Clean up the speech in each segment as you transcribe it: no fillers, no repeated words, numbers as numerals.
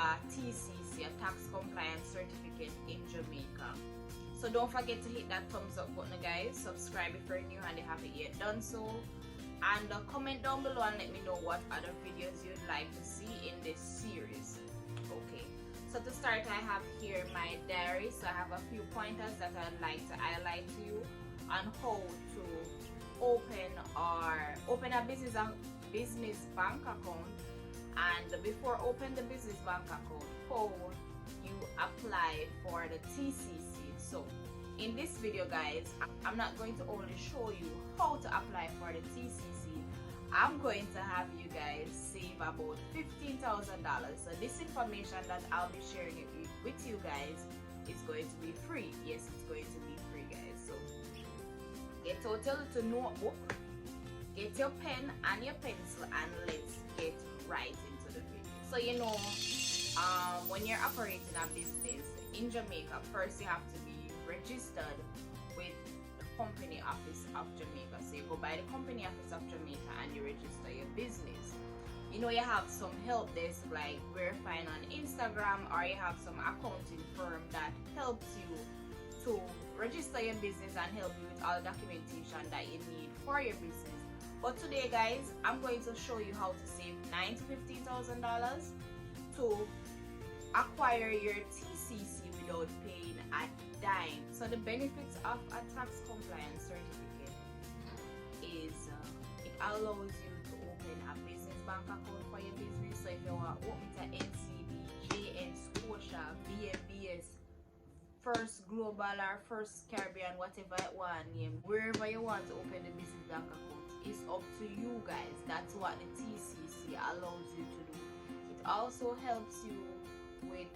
a TCC, a tax compliance certificate in Jamaica. So don't forget to hit that thumbs up button, guys. Subscribe if you're new and you haven't yet done so, and comment down below and let me know what other videos you'd like to see in this series. Okay, so to start, I have here my diary. So I have a few pointers that I'd like to highlight to you on how to open a business bank account, and before open the business bank account, how you apply for the TCC. So in this video, guys, I'm not going to only show you how to apply for the TCC. I'm going to have you guys save about $15,000. So this information that I'll be sharing with you guys is going to be free. Yes, it's going to be free, guys. So get out your little notebook, get your pen and your pencil, and let's get right into the video. So you know, when you're operating a business in Jamaica, first you have to be registered with the Company Office of Jamaica. So you go by the Company Office of Jamaica and you register your business. You know, you have some help desk like verifying on Instagram, or you have some accounting firm that helps you to register your business and help you with all the documentation that you need for your business. But today, guys, I'm going to show you how to save $9,000 to $15,000 to acquire your TCC without paying a dime. So the benefits of a tax compliance certificate is it allows you to open a business bank account for your business. So if you want to open to NCB, JN, Scotia, BNBS, First Global or First Caribbean, whatever you want name, wherever you want to open the business bank account, it's up to you guys. That's what the TCC allows you to do. It also helps you with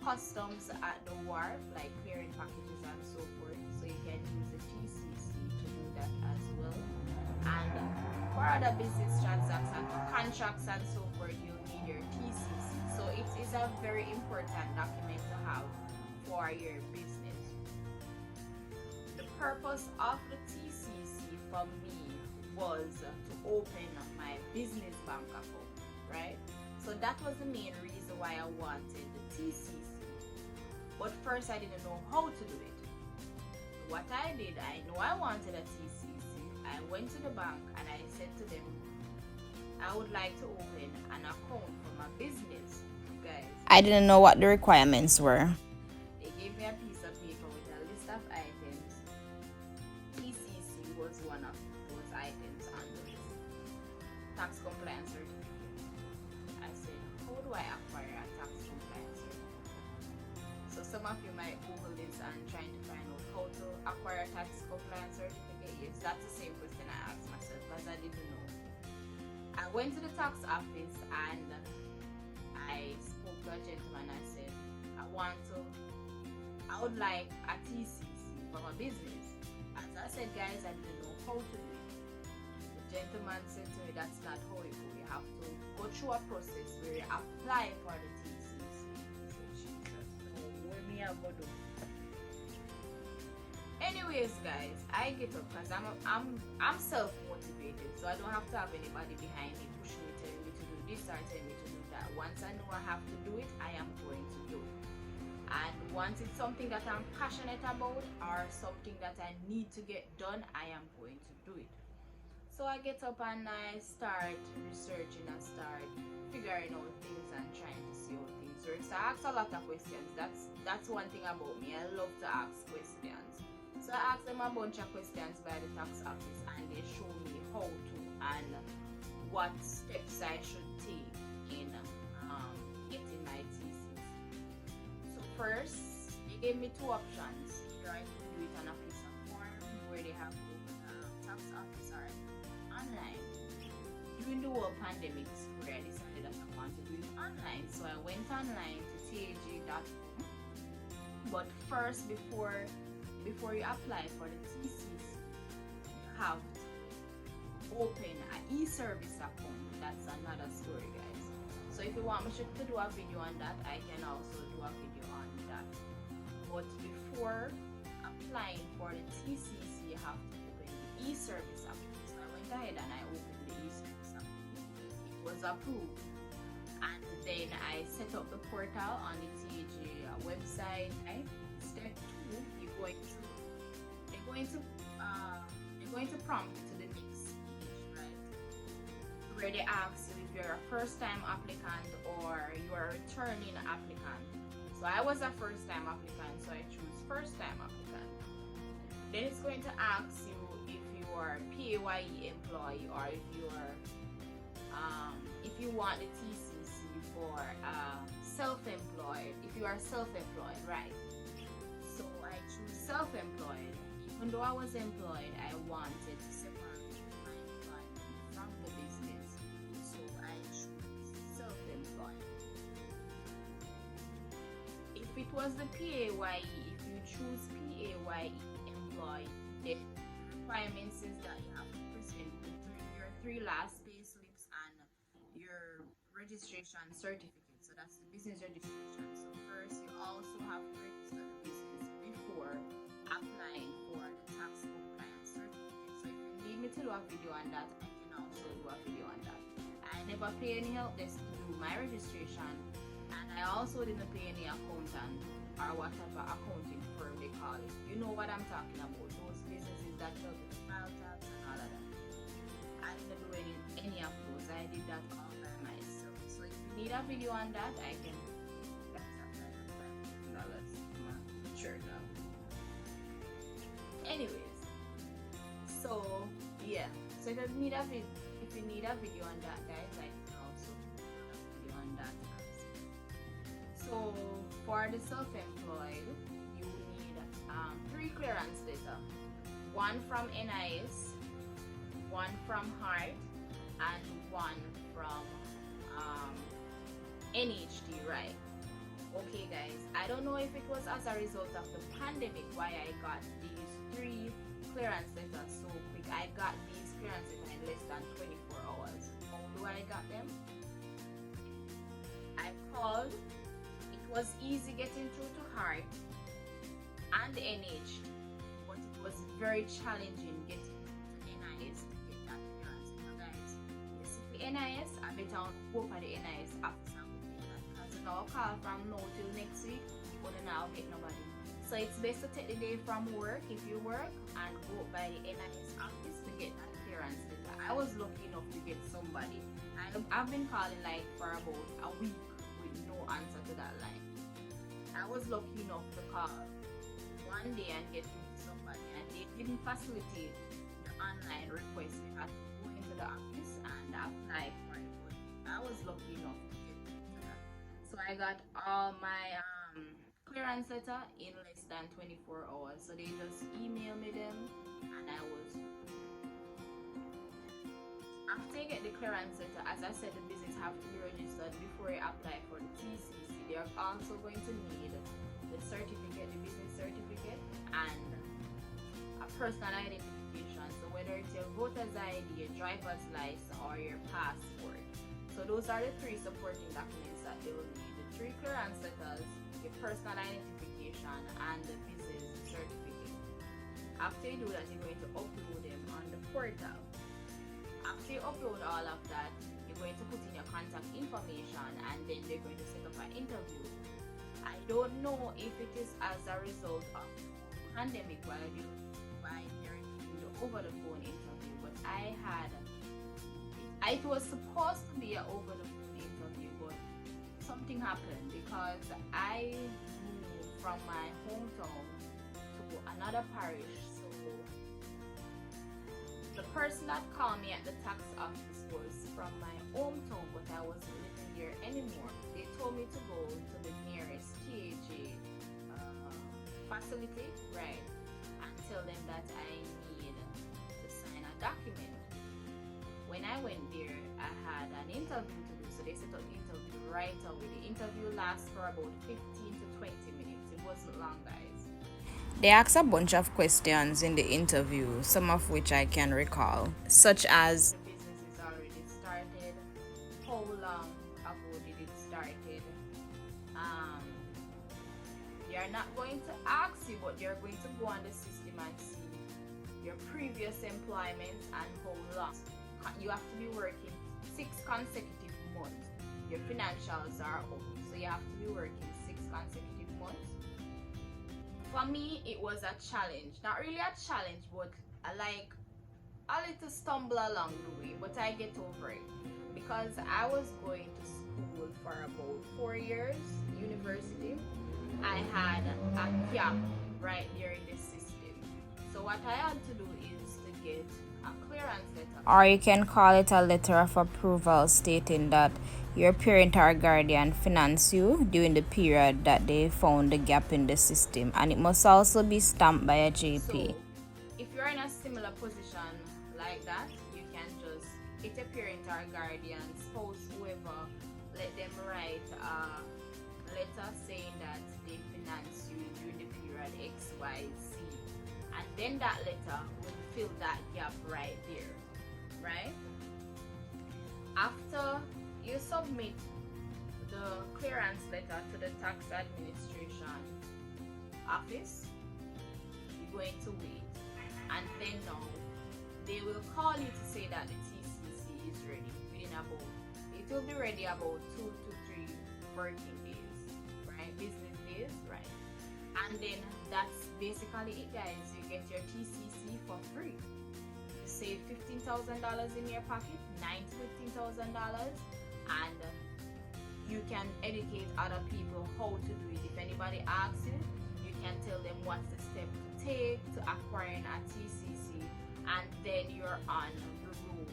customs at the wharf, like clearing packages and so forth. So you can use the TCC to do that as well. And for other business transactions, contracts and so forth, you need your TCC. So it is a very important document to have for your business. The purpose of the TCC for me was to open my business bank account, right? So that was the main reason why I wanted the TCC. But first I didn't know how to do it. What I did, I know I wanted a TCC. I went to the bank and I said to them, I would like to open an account for my business, guys. I didn't know what the requirements were. They gave me a piece of paper with a list of items. TCC was one of those items on the list. Tax compliance certificate. I said, how do I acquire a tax compliance certificate? So some of you might Google this and trying to find out how to acquire a tax compliance certificate. Yes, that's the same question I asked myself because I didn't know. I went to the tax office and I spoke to a gentleman. I said, I would like a TCC for my business. As I said, guys, I didn't know how to do it. The gentleman said to me, that's not how it goes. You have to go through a process where you apply for the TCC. I said, Jesus, no, what me I go do? Anyways, guys, I get up because I'm self-motivated, so I don't have to have anybody behind me pushing me, telling me to do this or telling me to do that. Once I know I have to do it, I am going to do it. And once it's something that I'm passionate about or something that I need to get done, I am going to do it. So I get up and I start researching and start figuring out things and trying to see how things work. So I ask a lot of questions. That's one thing about me. I love to ask questions. So I asked them a bunch of questions by the tax office and they showed me how to and what steps I should take in getting my TCC. So first, they gave me two options. Either I could do it on a piece of form where they have to open a tax office or online. During the whole pandemic spread, I decided that I want to do it online. So I went online to tag.com. But first, before you apply for the TCC, you have to open an e-service account. That's another story, guys. So if you want me to do a video on that, I can also do a video on that. But before applying for the TCC, you have to open the e-service account. So I went ahead and I opened the e-service account. It was approved. And then I set up the portal on the TAG website. Right? Step 2, you're going to prompt you to the next stage, right? Where they ask you if you're a first-time applicant or you're a returning applicant. So I was a first-time applicant, so I choose first-time applicant. Then it's going to ask you if you are PAYE employee or if you want the TCC for self-employed. If you are self-employed, right? So I choose self-employed. Even though I was employed, I wanted to separate my employment from the business. So I choose self-employed. If it was the PAYE, if you choose PAYE employee, the requirements is that you have to present your 3 last pay slips and your registration certificate. So that's the business registration. So first, you also have to register the business before applying for the tax compliance certificate. So if you need me to do a video on that, I can also do a video on that. I never pay any help desk to do my registration, and I also didn't pay any accountant or whatever accounting firm they call it. You know what I'm talking about, those businesses that help with file tax and all of that. I didn't do any of those. I did that all by myself. So if you need a video on that, I can do that. Sure now. Anyways, so yeah, so if you need a video on that, guys, I can also do a video on that. So for the self-employed, you need 3 clearance letters, 1 from NIS, 1 from Heart, and 1 from NHD, right? Okay guys, I don't know if it was as a result of the pandemic why I got these 3 clearance letters so quick. I got these clearance letters in less than 24 hours. How do I got them? I called. It was easy getting through to Heart and NH, but it was very challenging getting to NIS to get that clearance letter, guys. You see, for NIS, I better go for the NIS office and get that, because now call from now till next week, but now get nobody. So it's best to take the day from work if you work and go by the NIS office to get that clearance letter. I was lucky enough to get somebody. I've been calling like for about a week with no answer to that line. I was lucky enough to call one day and get through to somebody, and they didn't facilitate the online request. We had to go into the office and apply for it. But I was lucky enough to get through to that. So I got all my clearance letter in less than 24 hours. So they just emailed me them, and I was. After you get the clearance letter, as I said, the business have to be registered before you apply for the TCC. They are also going to need the certificate, the business certificate, and a personal identification. So whether it's your voter's ID, your driver's license, or your passport. So those are the 3 supporting documents that they will need: the 3 clearance letters, your personal identification, and the business certificate. After you do that, you're going to upload them on the portal. After you upload all of that, you're going to put in your contact information, and then they're going to set up an interview. I don't know if it is as a result of the pandemic while they're doing the over the phone interview, but it was supposed to be an over the phone interview, but something happened because I moved from my hometown to another parish. So the person that called me at the tax office was from my hometown, but I wasn't living there anymore. They told me to go to the nearest TAG facility, right, and tell them that I need to sign a document. When I went there, I had an interview to do, so they set up the interview right away. The interview lasts for about 15 to 20 minutes. It wasn't long, guys. They asked a bunch of questions in the interview, some of which I can recall, such as the business is already started, how long ago did it started. They are not going to ask you, but they're going to go on the system and see your previous employment and how long. You have to be working 6 consecutive months. your financials are up. So you have to be working 6 consecutive months. For me, it was a challenge. Not really a challenge, but like a little stumble along the way, but I get over it because I was going to school for about 4 years, university. I had a gap right there in the system. So what I had to do is to get a clearance letter, or you can call it a letter of approval stating that your parent or guardian finance you during the period that they found the gap in the system, and it must also be stamped by a GP. So, if you're in a similar position like that, you can just get a parent or guardian, spouse, whoever, let them write a letter saying that they finance you during the period X, Y, Z, and then that letter will fill that gap right there, right? After you submit the clearance letter to the tax administration office, you're going to wait, and then now they will call you to say that the TCC is ready within about, it will be ready about 2 to 3 working days, right? Business days, right? And then that's basically it, guys. You get your TCC for free. You save $15,000 in your pocket, $9,000 to $15,000, and you can educate other people how to do it. If anybody asks you, you can tell them what's the step to take to acquiring a TCC, and then you're on the road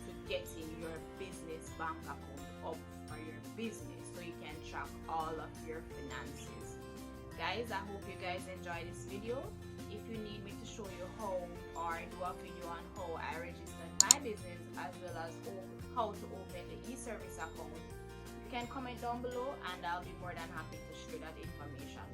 to getting your business bank account up for your business so you can track all of your finances. Guys, I hope you guys enjoy this video. If you need me to show you how, or do a video on how I registered my business as well as how to open the e-service account, you can comment down below and I'll be more than happy to share that information.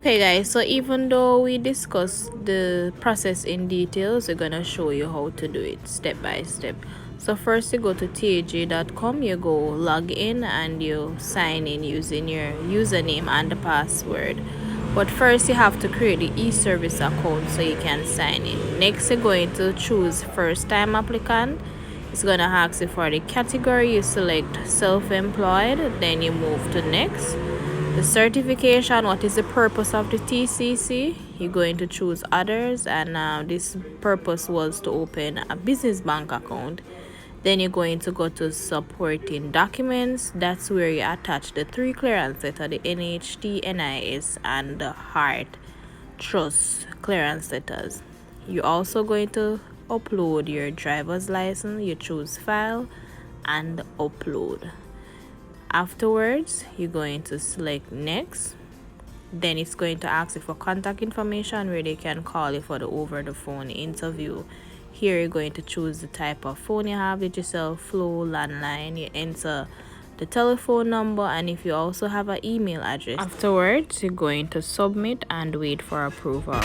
Okay guys, so even though we discussed the process in details, we're gonna show you how to do it step by step. So first you go to taj.com, you go log in and you sign in using your username and the password. But first you have to create the e-service account so you can sign in. Next you're going to choose first time applicant. It's going to ask you for the category. You select self-employed, then you move to next. The certification, what is the purpose of the TCC? You're going to choose others, and this purpose was to open a business bank account. Then you're going to go to supporting documents. That's where you attach the 3 clearance letters, the NHT, NIS, and the Heart Trust clearance letters. You're also going to upload your driver's license. You choose file and upload. Afterwards, you're going to select next. Then it's going to ask you for contact information where they can call you for the over the phone interview. Here you're going to choose the type of phone you have, Digicel, Flow, landline. You enter the telephone number, and if you also have an email address. Afterwards, you're going to submit and wait for approval.